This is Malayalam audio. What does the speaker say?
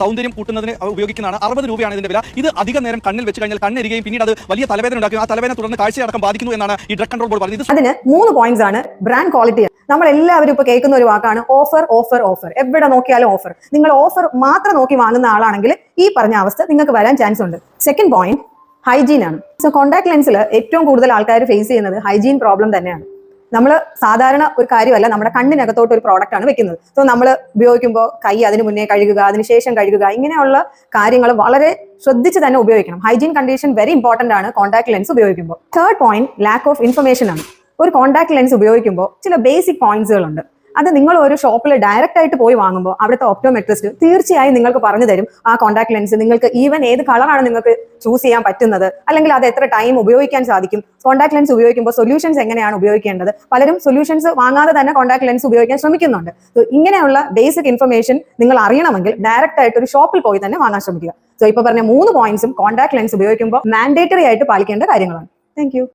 സൗന്ദര്യം കൂട്ടുന്നതിന് ഉപയോഗിക്കുന്നതാണ്. 60 രൂപയാണ് ഇതിന്റെ വില. ഇത് അധിക നേരം കണ്ണിൽ വെച്ച് കഴിഞ്ഞാൽ കണ്ണെരികയും പിന്നീട് അത് വലിയ തലവേദന ഉണ്ടാക്കും. ആ തലവേദന തുടർന്ന് കാഴ്ചയടക്കം ബാധിക്കുന്നു എന്നാണ് ഈ ഡ്രഗ് കൺട്രോൾ ബോർഡ് പറഞ്ഞത്. അതിന് 3 പോയിന്റ്സ് ആണ്. Brand quality. നമ്മൾ എല്ലാവരും ഇപ്പൊ കേൾക്കുന്ന ഒരു വാക്കാണ് ഓഫർ ഓഫർ ഓഫർ. എവിടെ നോക്കിയാലും ഓഫർ. നിങ്ങൾ ഓഫർ മാത്രം നോക്കി വാങ്ങുന്ന ആളാണെങ്കിൽ ഈ പറഞ്ഞ അവസ്ഥ നിങ്ങൾക്ക് വരാൻ ചാൻസ് ഉണ്ട്. സെക്കൻഡ് പോയിന്റ് ഹൈജീൻ ആണ്. സോ കോൺടാക്ട് ലെൻസിൽ ഏറ്റവും കൂടുതൽ ആൾക്കാർ ഫേസ് ചെയ്യുന്നത് ഹൈജീൻ പ്രോബ്ലം തന്നെയാണ്. നമ്മൾ സാധാരണ ഒരു കാര്യമല്ല, നമ്മുടെ കണ്ണിനകത്തോട്ട് ഒരു പ്രോഡക്റ്റ് ആണ് വെക്കുന്നത്. സോ നമ്മൾ ഉപയോഗിക്കുമ്പോൾ കൈ അതിന് മുന്നേ കഴുകുക, അതിനുശേഷം കഴുകുക, ഇങ്ങനെയുള്ള കാര്യങ്ങൾ വളരെ ശ്രദ്ധിച്ച് തന്നെ ഉപയോഗിക്കണം. ഹൈജീൻ കണ്ടീഷൻ വെരി ഇമ്പോർട്ടന്റ് ആണ് കോൺടാക്ട് ലെൻസ് ഉപയോഗിക്കുമ്പോൾ. Third point lack of information ആണ്. ഒരു കോൺടാക്ട് ലെൻസ് ഉപയോഗിക്കുമ്പോൾ ചില ബേസിക് പോയിന്റ്സുകളുണ്ട്. അത് നിങ്ങൾ ഒരു ഷോപ്പിൽ ഡയറക്റ്റ് ആയിട്ട് പോയി വാങ്ങുമ്പോൾ അവിടുത്തെ ഒപ്റ്റോമെട്രിസ്റ്റ് തീർച്ചയായും നിങ്ങൾക്ക് പറഞ്ഞു തരും ആ കോൺടാക്ട് ലെൻസ് നിങ്ങൾക്ക് ഈവൻ ഏത് കളറാണ് നിങ്ങൾക്ക് ചൂസ് ചെയ്യാൻ പറ്റുന്നത്, അല്ലെങ്കിൽ അത് എത്ര ടൈം ഉപയോഗിക്കാൻ സാധിക്കും. കോൺടാക്ട് ലെൻസ് ഉപയോഗിക്കുമ്പോൾ സൊല്യൂഷൻസ് എങ്ങനെയാണ് ഉപയോഗിക്കേണ്ടത്. പലരും സൊല്യൂഷൻസ് വാങ്ങാതെ തന്നെ കോൺടാക്ട് ലെൻസ് ഉപയോഗിക്കാൻ ശ്രമിക്കുന്നുണ്ട്. സോ ഇങ്ങനെയുള്ള ബേസിക് ഇൻഫർമേഷൻ നിങ്ങൾ അറിയണമെങ്കിൽ ഡയറക്റ്റ് ആയിട്ട് ഒരു ഷോപ്പിൽ പോയി തന്നെ വാങ്ങാൻ ശ്രമിക്കുക. സോ ഇപ്പൊ പറഞ്ഞ 3 പോയിന്റ്സും കോൺടാക്ട് ലെൻസ് ഉപയോഗിക്കുമ്പോൾ മാൻഡേറ്ററി ആയിട്ട് പാലിക്കേണ്ട കാര്യങ്ങളാണ്. Thank you.